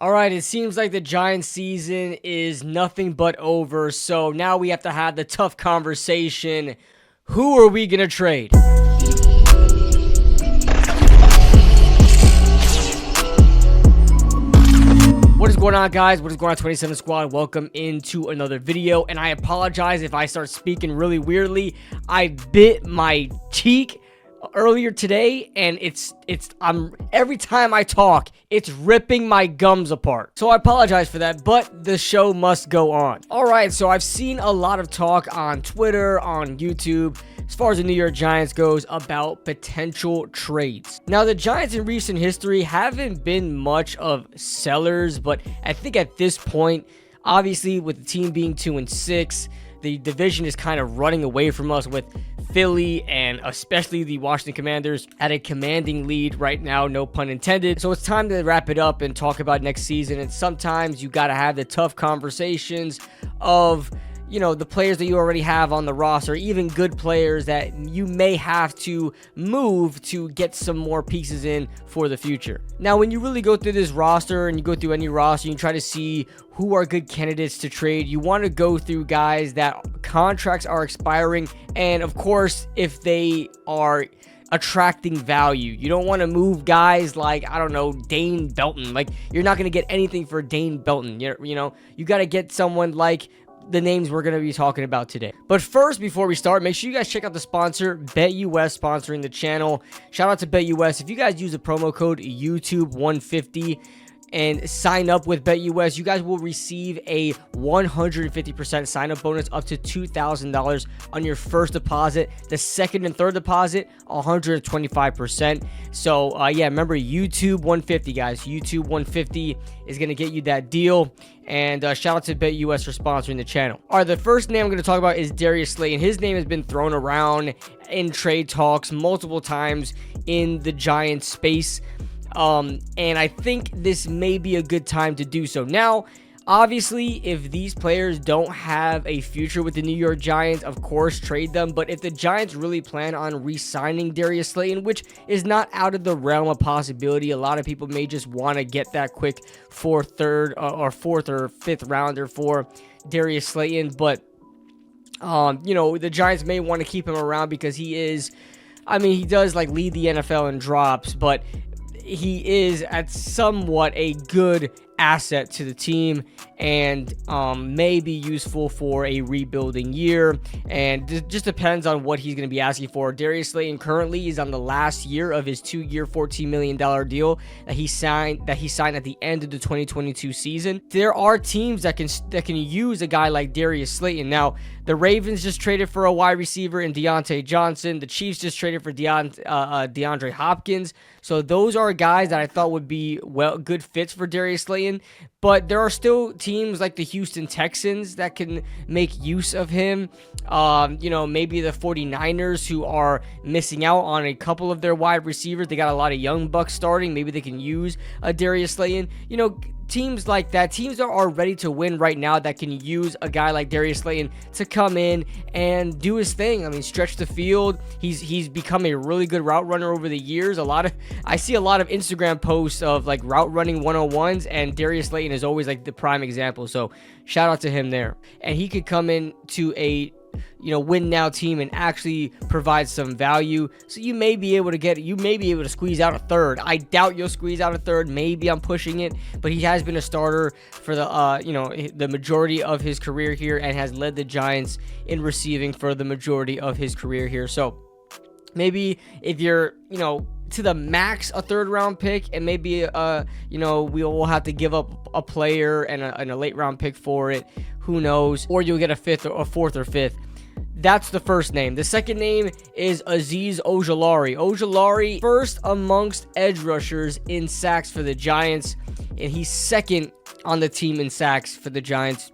All right, it seems like the Giants season is nothing but over, so now we have to have the tough conversation. Who are we going to trade? What is going on, guys? What is going on, 27 Squad? Welcome into another video, and I apologize if I start speaking really weirdly. I bit my cheek earlier today, and I'm every time I talk, it's ripping my gums apart. So I apologize for that, but the show must go on. All right, so I've seen a lot of talk on Twitter, on YouTube, as far as the New York Giants goes, about potential trades. Now, the Giants in recent history haven't been much of sellers, but I think at this point, obviously with the team being 2-6, the division is kind of running away from us, with Philly and especially the Washington Commanders at a commanding lead right now, no pun intended. So it's time to wrap it up and talk about next season. And sometimes you got to have the tough conversations of, you know, the players that you already have on the roster, even good players that you may have to move to get some more pieces in for the future. Now, when you really go through this roster and you go through any roster, you try to see who are good candidates to trade. You want to go through guys that contracts are expiring, and of course, if they are attracting value. You don't want to move guys like, I don't know, Dane Belton. Like, you're not going to get anything for Dane Belton. You know, you got to get someone like the names we're going to be talking about today. But first, before we start, make sure you guys check out the sponsor, BetUS, sponsoring the channel. Shout out to BetUS. If you guys use the promo code YouTube150 and sign up with BetUS, you guys will receive a 150% sign-up bonus up to $2,000 on your first deposit. The second and third deposit, 125%. So, yeah, remember, YouTube150, guys. YouTube150 is going to get you that deal. And shout out to BetUS for sponsoring the channel. All right, the first name I'm going to talk about is Darius Slayton. His name has been thrown around in trade talks multiple times in the Giants space. And I think this may be a good time to do so. Now, obviously, if these players don't have a future with the New York Giants, of course, trade them. But if the Giants really plan on re-signing Darius Slayton, which is not out of the realm of possibility, a lot of people may just want to get that quick fourth or fifth rounder for Darius Slayton. But, you know, the Giants may want to keep him around because he is, I mean, he does like lead the NFL in drops, but he is at somewhat a good asset to the team, and may be useful for a rebuilding year, and it just depends on what he's going to be asking for. Darius Slayton currently is on the last year of his 2-year, $14 million deal that he signed at the end of the 2022 season. There are teams that can use a guy like Darius Slayton. Now, the Ravens just traded for a wide receiver in Deontay Johnson. The Chiefs just traded for DeAndre Hopkins. So those are guys that I thought would be good fits for Darius Slayton. But there are still teams like the Houston Texans that can make use of him. You know, maybe the 49ers, who are missing out on a couple of their wide receivers. They got a lot of young bucks starting. Maybe they can use a Darius Slayton. You know, teams like that, teams that are ready to win right now, that can use a guy like Darius Slayton to come in and do his thing. I mean, stretch the field. He's become a really good route runner over the years. I see a lot of Instagram posts of like route running 101s, and Darius Slayton is always like the prime example. So shout out to him there. And he could come in to a, you know, win now team and actually provide some value. So you may be able to squeeze out a third. I doubt you'll squeeze out a third. Maybe I'm pushing it, but he has been a starter for the, you know, the majority of his career here, and has led the Giants in receiving for the majority of his career here. So maybe if you're, you know, to the max a third round pick, and maybe you know, we'll have to give up a player and a late round pick for it, who knows, or you'll get a fourth or fifth. That's the first name. The second name is Azeez Ojulari. Ojulari, first amongst edge rushers in sacks for the Giants, and he's second on the team in sacks for the Giants.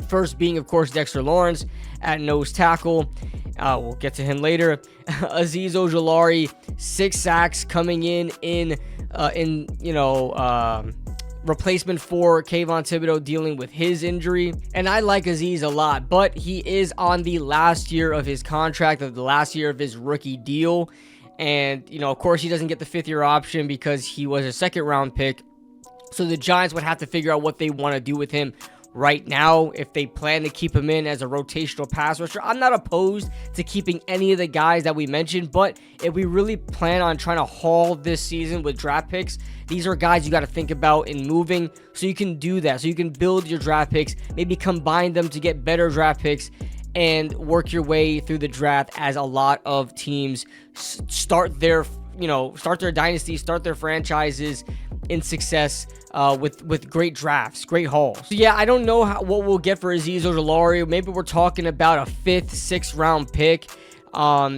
First being, of course, Dexter Lawrence at nose tackle. We'll get to him later. Azeez Ojulari, 6 sacks coming in replacement for Kayvon Thibodeau dealing with his injury. And I like Azeez a lot, but he is on the last year of his contract, of the last year of his rookie deal. And, you know, of course, he doesn't get the 5th-year option because he was a 2nd-round pick. So the Giants would have to figure out what they want to do with him right now, if they plan to keep him in as a rotational pass rusher. I'm not opposed to keeping any of the guys that we mentioned, but if we really plan on trying to haul this season with draft picks, these are guys you got to think about in moving, so you can do that. So you can build your draft picks, maybe combine them to get better draft picks, and work your way through the draft, as a lot of teams start their dynasties, start their franchises in success with great drafts, great hauls. So yeah, I don't know what we'll get for Azeez Ojulari. Maybe we're talking about a 5th, 6th round pick.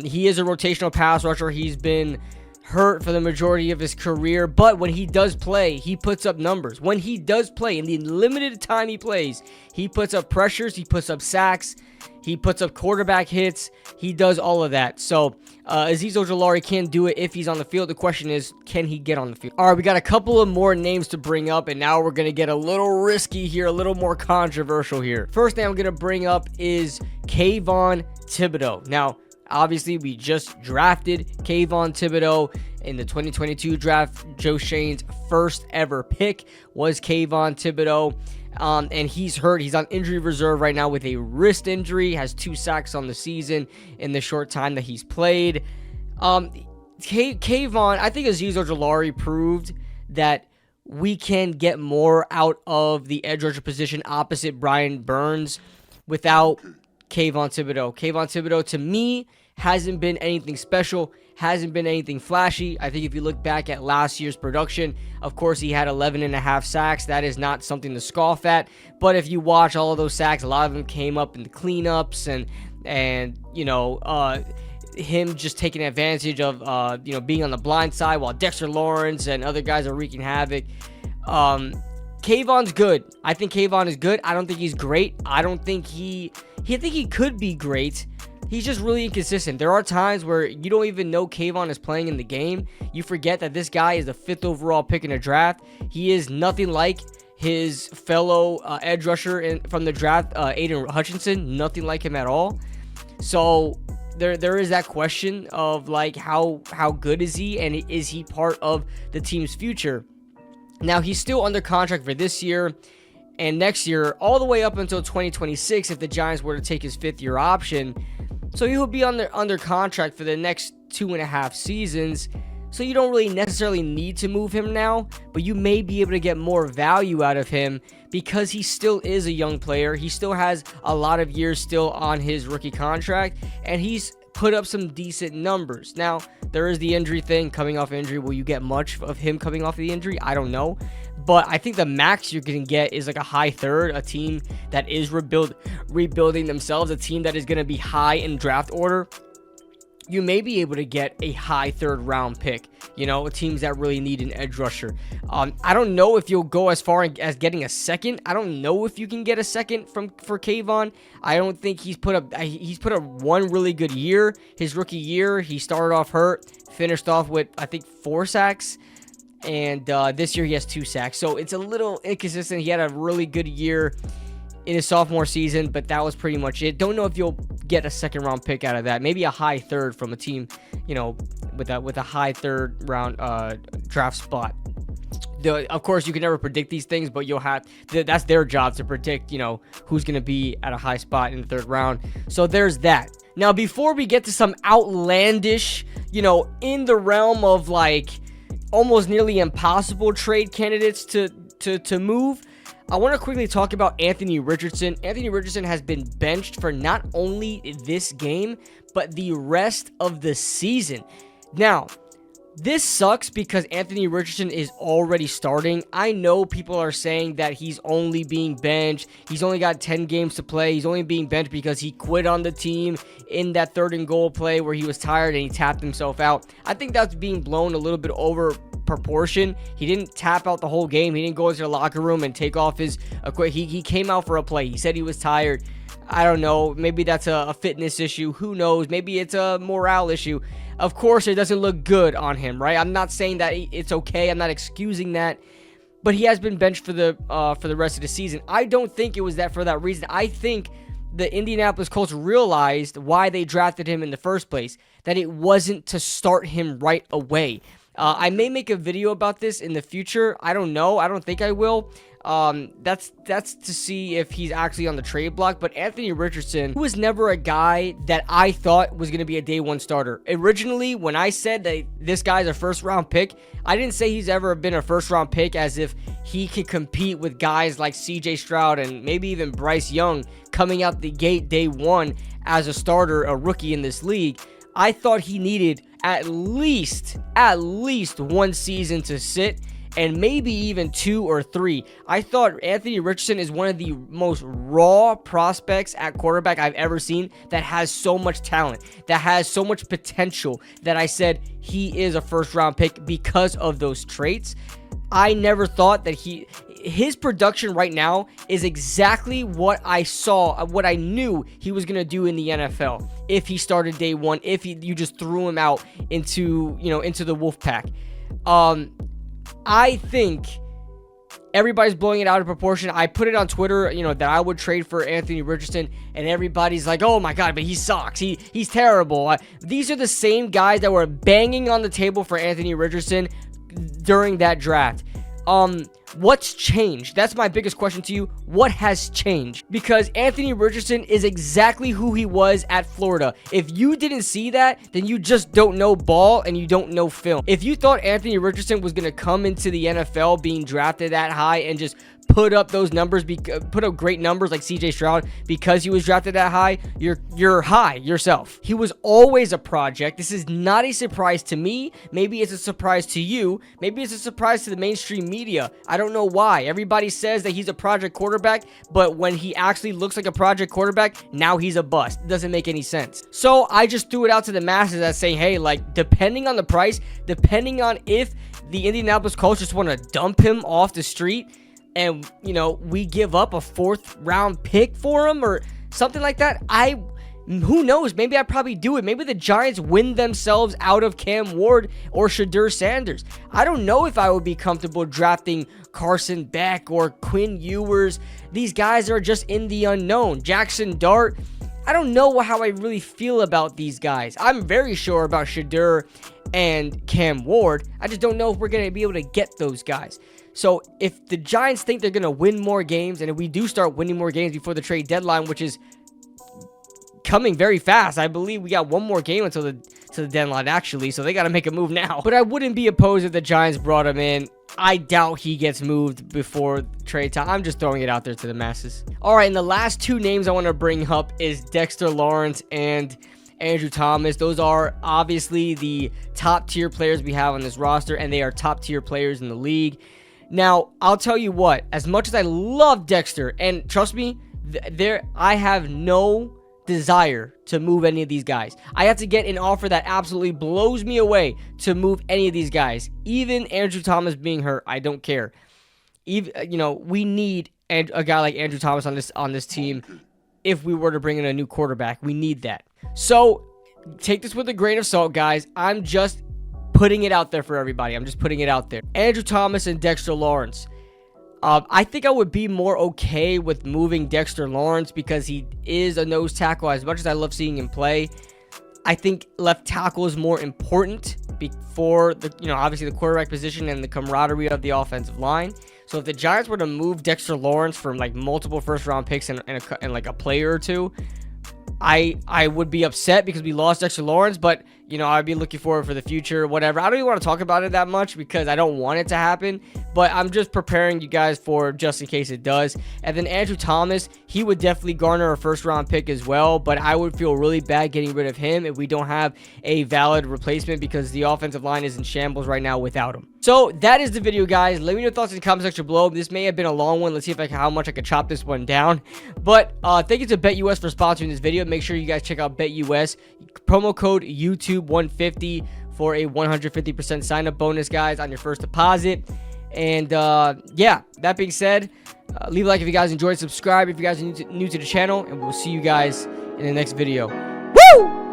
He is a rotational pass rusher. He's been hurt for the majority of his career, but when he does play, he puts up numbers. When he does play, in the limited time he plays, he puts up pressures, he puts up sacks, he puts up quarterback hits, he does all of that. So Azeez Ojulari can do it if he's on the field. The question is, can he get on the field? All right, we got a couple of more names to bring up, and now we're going to get a little risky here, a little more controversial here. First thing I'm going to bring up is Kayvon Thibodeaux. Now, obviously, we just drafted Kayvon Thibodeaux in the 2022 draft. Joe Shane's first ever pick was Kayvon Thibodeaux. And he's hurt. He's on injury reserve right now with a wrist injury. Has 2 sacks on the season in the short time that he's played. Kayvon, I think Azeez Ojulari proved that we can get more out of the edge rusher position opposite Brian Burns without Kayvon Thibodeaux. Kayvon Thibodeaux, to me, hasn't been anything special, hasn't been anything flashy. I think if you look back at last year's production, of course, he had 11.5 sacks. That is not something to scoff at. But if you watch all of those sacks, a lot of them came up in the cleanups and him just taking advantage of being on the blind side while Dexter Lawrence and other guys are wreaking havoc. Kayvon's good. I think Kayvon is good. I don't think he's great. I don't think I think he could be great. He's just really inconsistent. There are times where you don't even know Kayvon is playing in the game. You forget that this guy is the 5th overall pick in the draft. He is nothing like his fellow edge rusher from the draft, Aiden Hutchinson. Nothing like him at all. So there is that question of like how good is he, and is he part of the team's future? Now, he's still under contract for this year and next year, all the way up until 2026 if the Giants were to take his 5th-year option. So he will be under contract for the next 2.5 seasons. So you don't really necessarily need to move him now, but you may be able to get more value out of him because he still is a young player. He still has a lot of years still on his rookie contract, and he's put up some decent numbers. Now, there is the injury thing, coming off injury. Will you get much of him coming off the injury? I don't know. But I think the max you're going to get is like a high 3rd, a team that is rebuilding themselves, a team that is going to be high in draft order. You may be able to get a high 3rd round pick, teams that really need an edge rusher. I don't know if you'll go as far as getting a 2nd. I don't know if you can get a 2nd for Kayvon. I don't think he's put up one really good year. His rookie year, he started off hurt, finished off with, I think, 4 sacks. And this year he has 2 sacks. So it's a little inconsistent. He had a really good year in his sophomore season, but that was pretty much it. Don't know if you'll get a 2nd round pick out of that. Maybe a high 3rd from a team, with a high 3rd round draft spot. Of course, you can never predict these things, but that's their job to predict, who's going to be at a high spot in the 3rd round. So there's that. Now, before we get to some outlandish, in the realm of like almost nearly impossible trade candidates to move, I want to quickly talk about Anthony Richardson. Anthony Richardson has been benched for not only this game, but the rest of the season. Now, this sucks because Anthony Richardson is already starting. I know people are saying that he's only being benched. He's only got 10 games to play. He's only being benched because he quit on the team in that 3rd and goal play where he was tired and he tapped himself out. I think that's being blown a little bit over proportion. He didn't tap out the whole game. He didn't go into the locker room and take off his equipment. He came out for a play. He said he was tired. I don't know. Maybe that's a fitness issue. Who knows? Maybe it's a morale issue. Of course, it doesn't look good on him, right? I'm not saying that it's okay. I'm not excusing that. But he has been benched for the rest of the season. I don't think it was for that reason. I think the Indianapolis Colts realized why they drafted him in the first place, that it wasn't to start him right away. I may make a video about this in the future. I don't know. I don't think I will. That's to see if he's actually on the trade block. But Anthony Richardson, who was never a guy that I thought was going to be a day one starter. Originally, when I said that this guy's a first round pick, I didn't say he's ever been a first round pick as if he could compete with guys like CJ Stroud and maybe even Bryce Young coming out the gate day one as a starter, a rookie in this league. I thought he needed at least one season to sit, and maybe even 2 or 3. I thought Anthony Richardson is one of the most raw prospects at quarterback I've ever seen that has so much talent, that has so much potential, that I said he is a first round pick because of those traits. I never thought that his production right now is exactly what I saw, what I knew he was going to do in the NFL if he started day one, if you just threw him out into the wolf pack. I think everybody's blowing it out of proportion. I put it on Twitter, that I would trade for Anthony Richardson, and everybody's like, oh my God, but he sucks. He's terrible. These are the same guys that were banging on the table for Anthony Richardson during that draft. What's changed? That's my biggest question to you. What has changed? Because Anthony Richardson is exactly who he was at Florida. If you didn't see that, then you just don't know ball and you don't know film. If you thought Anthony Richardson was going to come into the NFL being drafted that high and just put up those numbers, put up great numbers like CJ Stroud because he was drafted that high, you're high yourself. He was always a project. This is not a surprise to me. Maybe it's a surprise to you. Maybe it's a surprise to the mainstream media. I don't know why. Everybody says that he's a project quarterback, but when he actually looks like a project quarterback, now he's a bust. It doesn't make any sense. So I just threw it out to the masses that say, hey, like, depending on the price, depending on if the Indianapolis Colts just want to dump him off the street, and, we give up a 4th round pick for him or something like that, who knows? Maybe I'd probably do it. Maybe the Giants win themselves out of Cam Ward or Shadur Sanders. I don't know if I would be comfortable drafting Carson Beck or Quinn Ewers. These guys are just in the unknown. Jackson Dart. I don't know how I really feel about these guys. I'm very sure about Shadur and Cam Ward. I just don't know if we're going to be able to get those guys. So if the Giants think they're going to win more games, and if we do start winning more games before the trade deadline, which is coming very fast, I believe we got one more game until the deadline, actually, so they got to make a move now. But I wouldn't be opposed if the Giants brought him in. I doubt he gets moved before trade time. I'm just throwing it out there to the masses. All right, and the last 2 names I want to bring up is Dexter Lawrence and Andrew Thomas. Those are obviously the top tier players we have on this roster, and they are top tier players in the league. Now, I'll tell you what, as much as I love Dexter, and trust me, I have no desire to move any of these guys. I have to get an offer that absolutely blows me away to move any of these guys. Even Andrew Thomas being hurt, I don't care. Even, we need a guy like Andrew Thomas on this team if we were to bring in a new quarterback. We need that. So, take this with a grain of salt, guys. I'm just putting it out there for everybody. I'm just putting it out there. Andrew Thomas and Dexter Lawrence. I think I would be more okay with moving Dexter Lawrence because he is a nose tackle. As much as I love seeing him play, I think left tackle is more important for obviously the quarterback position and the camaraderie of the offensive line. So if the Giants were to move Dexter Lawrence from like multiple first round picks and like a player or two, I would be upset because we lost Dexter Lawrence, but I'd be looking forward for the future, whatever. I don't even want to talk about it that much because I don't want it to happen, but I'm just preparing you guys for just in case it does. And then Andrew Thomas, he would definitely garner a first round pick as well, but I would feel really bad getting rid of him if we don't have a valid replacement because the offensive line is in shambles right now without him. So that is the video, guys. Let me know your thoughts in the comment section below. This may have been a long one. Let's see how much I can chop this one down. But thank you to BetUS for sponsoring this video. Make sure you guys check out BetUS. Promo code YouTube150 for a 150% sign-up bonus, guys, on your first deposit. And yeah, that being said, leave a like if you guys enjoyed. Subscribe if you guys are new to the channel. And we'll see you guys in the next video. Woo!